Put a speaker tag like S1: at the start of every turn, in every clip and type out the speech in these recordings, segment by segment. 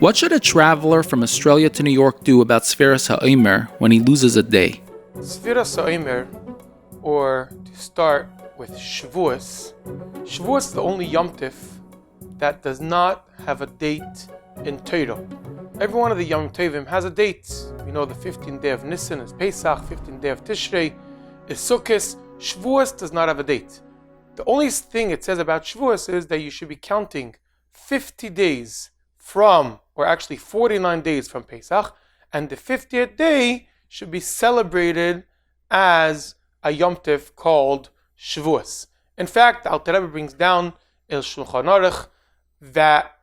S1: What should a traveler from Australia to New York do about Sefiras Ha'Omer when he loses a day?
S2: Sefiras Ha'Omer, or to start with Shavuos. Shavuos is the only Yom Tif that does not have a date in Torah. Every one of the Yom Tovim has a date. We know the 15th day of Nisan is Pesach, 15th day of Tishrei is Sukkot. Shavuos does not have a date. The only thing it says about Shavuos is that you should be counting 50 days from, or actually 49 days from Pesach, and the 50th day should be celebrated as a Yom Tif called Shavuos. In fact, Alter Rebbe brings down El Shulchan Aruch that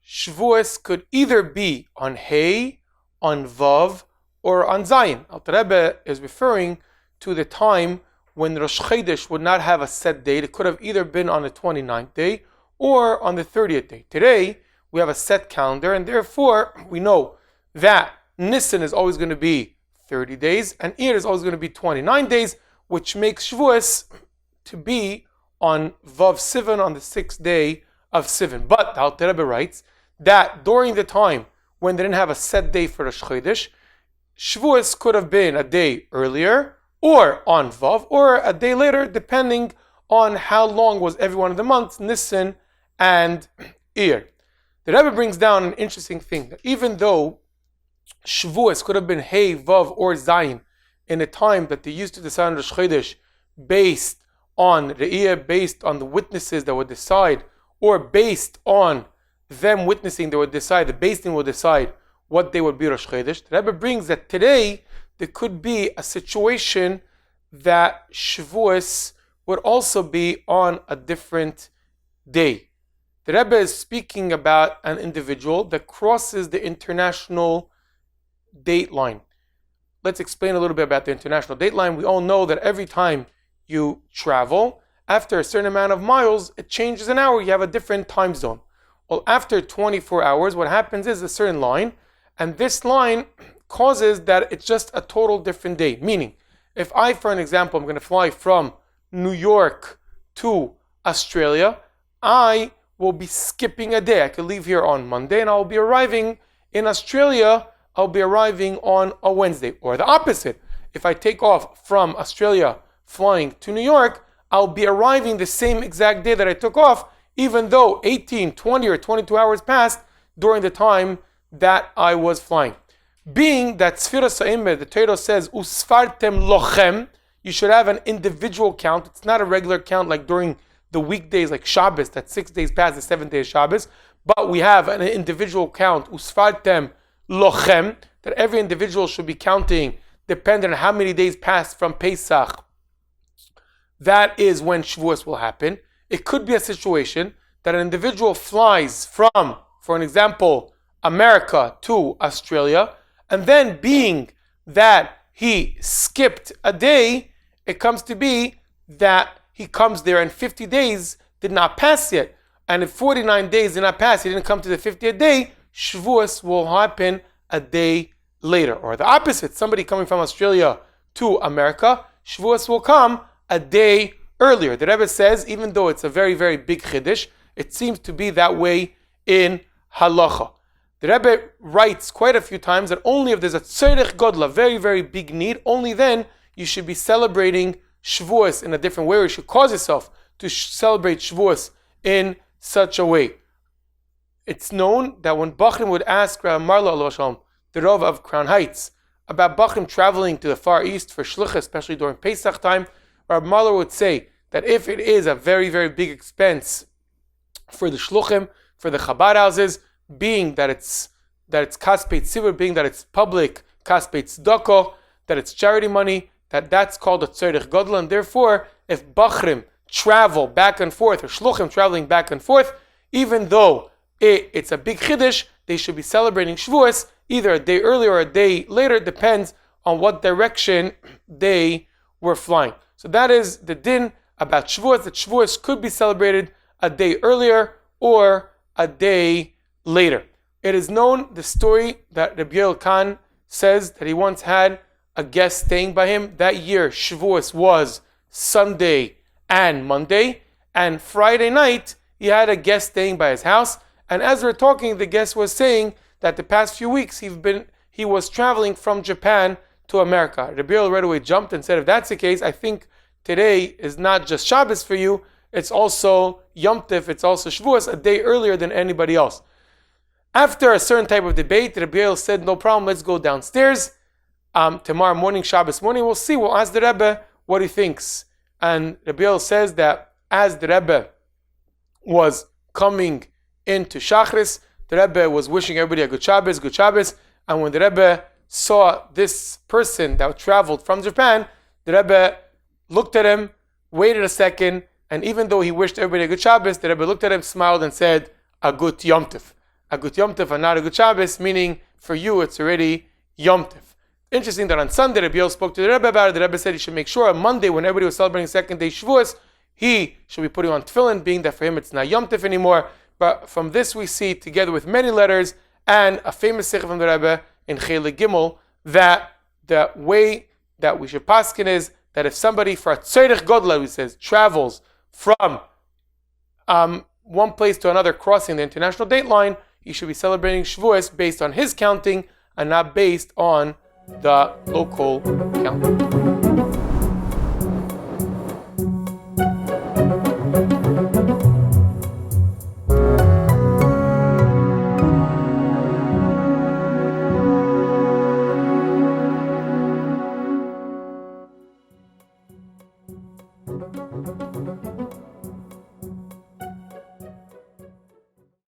S2: Shavuos could either be on Hey, on Vav, or on Zayin. Alter Rebbe is referring to the time when Rosh Chodesh would not have a set date. It could have either been on the 29th day or on the 30th day. Today, we have a set calendar, and therefore, we know that Nisan is always going to be 30 days, and Iyar is always going to be 29 days, which makes Shavuos to be on Vav Sivan, on the 6th day of Sivan. But the Alter Rebbe writes that during the time when they didn't have a set day for Rosh Chodesh, Shavuos could have been a day earlier, or on Vav, or a day later, depending on how long was every one of the months, Nisan and Iyar. The Rebbe brings down an interesting thing, that even though Shavuos could have been Hey, Vav, or Zayin in a time that they used to decide on Rosh Chodesh based on Re'iyah, based on the witnesses that would decide, or based on them witnessing that would decide, the Beis Din would decide what day would be Rosh Chodesh. The Rebbe brings that today there could be a situation that Shavuos would also be on a different day. The Rebbe is speaking about an individual that crosses the international date line. Let's explain a little bit about the international date line. We all know that every time you travel, after a certain amount of miles, it changes an hour. You have a different time zone. Well, after 24 hours, what happens is a certain line, and this line causes that it's just a total different day. Meaning, if I, for an example, I'm going to fly from New York to Australia, I will be skipping a day. I could leave here on Monday and I'll be arriving in Australia, I'll be arriving on a Wednesday. Or the opposite. If I take off from Australia flying to New York, I'll be arriving the same exact day that I took off, even though 18, 20, or 22 hours passed during the time that I was flying. Being that Sefiras Ha'Omer, the Torah says, Usfartem lochem, you should have an individual count. It's not a regular count like during the weekdays like Shabbos, that 6 days past the 7th day of Shabbos, but we have an individual count, Usfartem lochem, that every individual should be counting depending on how many days passed from Pesach. That is when Shavuos will happen. It could be a situation that an individual flies from, for an example, America to Australia, and then being that he skipped a day, it comes to be that he comes there and 50 days did not pass yet. And if 49 days did not pass, he didn't come to the 50th day, Shavuos will happen a day later. Or the opposite, somebody coming from Australia to America, Shavuos will come a day earlier. The Rebbe says, even though it's a very, very big chiddush, it seems to be that way in halacha. The Rebbe writes quite a few times that only if there's a tzorech godla, very, very big need, only then you should be celebrating Shavuos in a different way, or you should cause yourself to celebrate Shavuos in such a way. It's known that when Bachrim would ask Rabbi Marla, the Rav of Crown Heights, about Bachrim traveling to the Far East for shluchah, especially during Pesach time, Rabbi Marla would say that if it is a very, very big expense for the shluchim, for the Chabad houses, being that it's kaspei tzibur, being that it's public kaspei tzedakah, that it's charity money, that's called a tzorech gadol, and therefore, if bachrim travel back and forth, or shluchim traveling back and forth, even though it's a big chiddush, they should be celebrating Shavuos either a day earlier or a day later, depends on what direction they were flying. So that is the din about Shavuos, that Shavuos could be celebrated a day earlier or a day later. It is known, the story that Rabbi Yoel Khan says that he once had a guest staying by him. That year, Shavuos was Sunday and Monday, and Friday night, he had a guest staying by his house, and as we're talking, the guest was saying that the past few weeks he was traveling from Japan to America. Rabbi right away jumped and said, if that's the case, I think today is not just Shabbos for you, it's also Yom Tif, it's also Shavuos, a day earlier than anybody else. After a certain type of debate, Rabbi said, no problem, let's go downstairs. Tomorrow morning, Shabbos morning, we'll see, we'll ask the Rebbe what he thinks. And Rabbi says that as the Rebbe was coming into Shachris, the Rebbe was wishing everybody a good Shabbos, and when the Rebbe saw this person that traveled from Japan, the Rebbe looked at him, waited a second, and even though he wished everybody a good Shabbos, the Rebbe looked at him, smiled, and said, a good Yom Tif. A good Yom Tif and not a good Shabbos, meaning for you it's already Yom Tif. Interesting that on Sunday, Rabbi spoke to the Rebbe about it. The Rebbe said he should make sure on Monday, when everybody was celebrating second day Shavuos, he should be putting on tefillin, being that for him it's not Yom Tif anymore. But from this we see, together with many letters and a famous sikh from the Rebbe in Chelik Gimel, that the way that we should paskin is that if somebody for a tzorech godla, he says, travels from one place to another, crossing the international date line, he should be celebrating Shavuos based on his counting and not based on the local counting.